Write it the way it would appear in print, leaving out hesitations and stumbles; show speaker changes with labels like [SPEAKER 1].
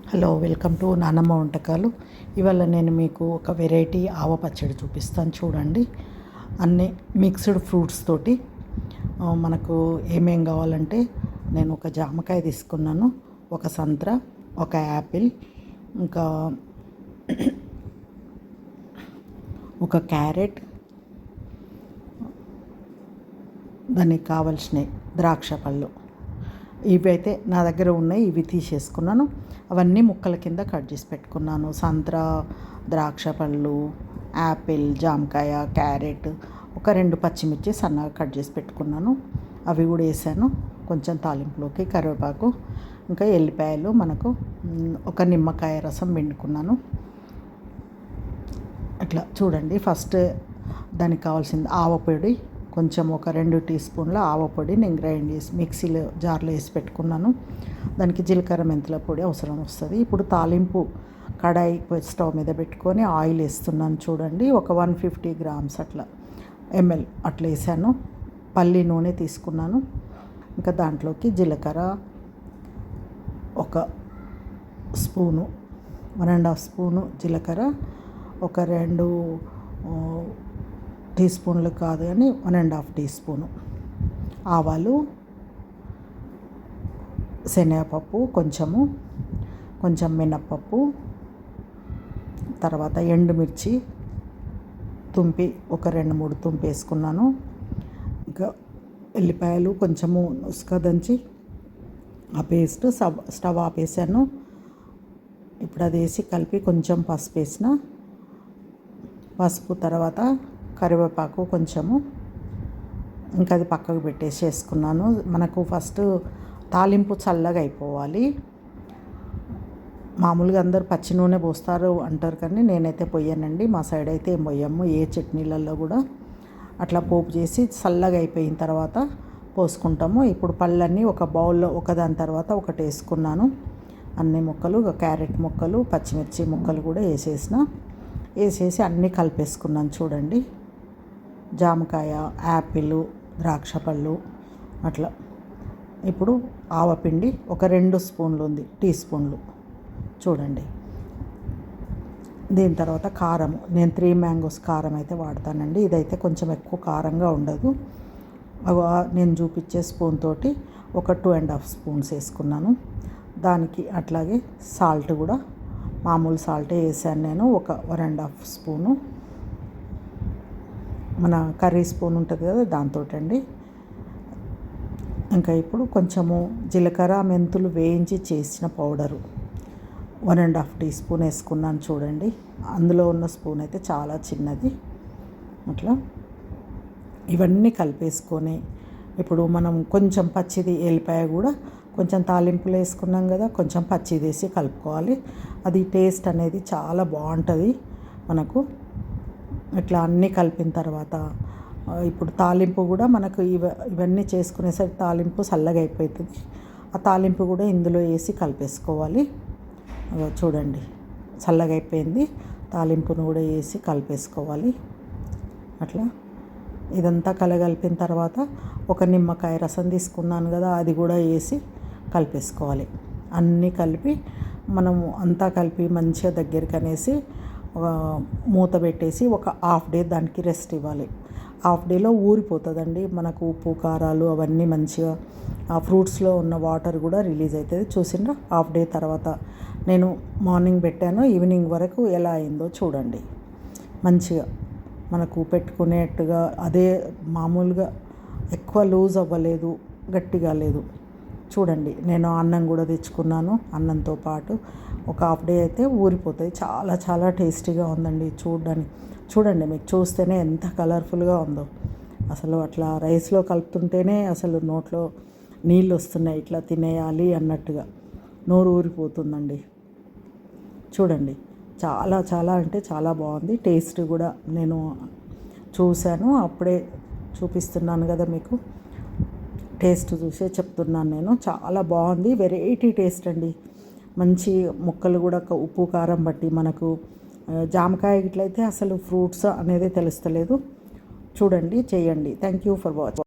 [SPEAKER 1] Hello, welcome to నానమ్మ వంటకాలు. ఇవాళ నేను మీకు ఒక వెరైటీ ఆవ పచ్చడి చూపిస్తాను చూడండి. అన్ని మిక్స్డ్ ఫ్రూట్స్ తోటి మనకు ఏమేం కావాలంటే నేను ఒక జామకాయ తీసుకున్నాను, ఒక సంత్ర, ఒక యాపిల్, ఇంకా ఒక క్యారెట్, దానికి కావలసినవి ద్రాక్ష పళ్ళు. ఇవి అయితే నా దగ్గర ఉన్నాయి, ఇవి తీసేసుకున్నాను. అవన్నీ ముక్కల కింద కట్ చేసి పెట్టుకున్నాను. సంత్ర, ద్రాక్ష పళ్ళు, యాపిల్, జామకాయ, క్యారెట్, ఒక 2 పచ్చిమిర్చి సన్నగా కట్ చేసి పెట్టుకున్నాను. అవి కూడా వేసాను. కొంచెం తాలింపులోకి కరివేపాకు, ఇంకా ఎల్లిపాయలు, మనకు ఒక నిమ్మకాయ రసం పిండుకున్నాను. అట్లా చూడండి. ఫస్ట్ దానికి కావాల్సింది ఆవపొడి, కొంచెం ఒక 2 టీ స్పూన్ల ఆవపొడి నేను గ్రైండ్ చేసి మిక్సీలో జార్లో వేసి పెట్టుకున్నాను. దానికి జీలకర్ర మెంతుల పొడి అవసరం వస్తుంది. ఇప్పుడు తాలింపు కడాయి స్టవ్ మీద పెట్టుకొని ఆయిల్ వేస్తున్నాను చూడండి. ఒక 150 గ్రామ్స్ అట్లా ఎంఎల్ అట్లా వేసాను. పల్లి నూనె తీసుకున్నాను. ఇంకా దాంట్లోకి జీలకర్ర ఒక స్పూను, 1.5 స్పూను జీలకర్ర, ఒక 2 టీ స్పూన్లు కాదు కానీ 1.5 టీ స్పూను ఆవాలు, శనగపప్పు కొంచెం మినప్పప్పు, తర్వాత ఎండుమిర్చి తుంపి ఒక 2-3 తుంపి వేసుకున్నాను. ఇంకా ఎల్లిపాయలు కొంచెము ఉసుక దంచి ఆ పేస్ట్ స్టవ్ ఆపేసాను. ఇప్పుడు అది వేసి కలిపి కొంచెం పసుపు వేసిన, పసుపు తర్వాత కరివేపాకు కొంచెము, ఇంకా అది పక్కకు పెట్టేసి వేసుకున్నాను. మనకు ఫస్ట్ తాలింపు చల్లగా అయిపోవాలి. మామూలుగా అందరు పచ్చి నూనె పోస్తారు అంటారు, కానీ నేనైతే పొయ్యానండి. మా సైడ్ అయితే ఏం పొయ్యము, ఏ చట్నీలలో కూడా అట్లా పోపు చేసి చల్లగా అయిపోయిన తర్వాత పోసుకుంటాము. ఇప్పుడు పళ్ళన్నీ ఒక బౌల్లో ఒకదాని తర్వాత ఒకటి వేసుకున్నాను. అన్ని ముక్కలు, క్యారెట్ ముక్కలు, పచ్చిమిర్చి ముక్కలు కూడా వేసేసి అన్నీ కలిపేసుకున్నాను చూడండి. జామకాయ, యాపిల్, ద్రాక్ష పళ్ళు అట్లా. ఇప్పుడు ఆవపిండి ఒక 2 స్పూన్లు ఉంది, టీ స్పూన్లు చూడండి. దీని తర్వాత కారము, నేను 3 మ్యాంగోస్ కారం అయితే వాడతానండి. ఇదైతే కొంచెం ఎక్కువ కారంగా ఉండదు. నేను చూపించే స్పూన్ తోటి ఒక 2.5 స్పూన్స్ వేసుకున్నాను. దానికి అట్లాగే సాల్ట్ కూడా మామూలు సాల్టే వేసాను నేను, ఒక 1.5 స్పూను. మన కర్రీ స్పూన్ ఉంటుంది కదా దాంతో అండి. ఇంకా ఇప్పుడు కొంచెము జీలకర్ర మెంతులు వేయించి చేసిన పౌడరు 1.5 టీ స్పూన్ వేసుకున్నాను చూడండి. అందులో ఉన్న స్పూన్ అయితే చాలా చిన్నది. అట్లా ఇవన్నీ కలిపేసుకొని ఇప్పుడు మనం కొంచెం పచ్చిది ఎల్లిపాయ కూడా కొంచెం తాలింపులు వేసుకున్నాం కదా, కొంచెం పచ్చిది వేసి కలుపుకోవాలి. అది టేస్ట్ అనేది చాలా బాగుంటుంది మనకు. ఇట్లా అన్నీ కలిపిన తర్వాత ఇప్పుడు తాలింపు కూడా మనకు ఇవన్నీ చేసుకునేసరికి తాలింపు చల్లగా అయిపోతుంది. ఆ తాలింపు కూడా ఇందులో వేసి కలిపేసుకోవాలి. చూడండి, చల్లగా అయిపోయింది. తాలింపును కూడా వేసి కలిపేసుకోవాలి. అట్లా ఇదంతా కలగలిపిన తర్వాత ఒక నిమ్మకాయ రసం తీసుకున్నాను కదా, అది కూడా వేసి కలిపేసుకోవాలి. అన్నీ కలిపి మనము అంతా కలిపి మంచిగా దగ్గరికి అనేసి మూత పెట్టేసి ఒక హాఫ్ డే దానికి రెస్ట్ ఇవ్వాలి. హాఫ్ డేలో ఊరిపోతుందండి మనకు ఉప్పు కారాలు అవన్నీ మంచిగా, ఆ ఫ్రూట్స్లో ఉన్న వాటర్ కూడా రిలీజ్ అవుతుంది. చూసిండ్రా, హాఫ్ డే తర్వాత నేను మార్నింగ్ పెట్టాను, ఈవినింగ్ వరకు ఎలా అయిందో చూడండి. మంచిగా మనకు పెట్టుకునేట్టుగా, అదే మామూలుగా ఎక్కువ లూజ్ అవ్వలేదు, గట్టిగా లేదు. చూడండి, నేను అన్నం కూడా తెచ్చుకున్నాను. అన్నంతో పాటు ఒక హాఫ్ డే అయితే ఊరిపోతుంది. చాలా చాలా టేస్టీగా ఉందండి చూడండి. మీకు చూస్తేనే ఎంత కలర్ఫుల్గా ఉందో. అసలు అట్లా రైస్లో కలుపుతుంటేనే అసలు నోట్లో నీళ్ళు వస్తున్నాయి, ఇట్లా తినేయాలి అన్నట్టుగా నోరు ఊరిపోతుందండి. చూడండి, చాలా చాలా అంటే చాలా బాగుంది. టేస్ట్ కూడా నేను చూశాను, అప్పుడే చూపిస్తున్నాను కదా మీకు. టేస్ట్ చూసే చెప్తున్నాను నేను. చాలా బాగుంది, వెరైటీ టేస్ట్ అండి. మంచి ముక్కలు కూడా ఉప్పు కారం బట్టి మనకు. జామకాయ ఇట్లయితే అసలు ఫ్రూట్స్ అనేది తెలుస్తలేదు. చూడండి, చేయండి. Thank you for watching.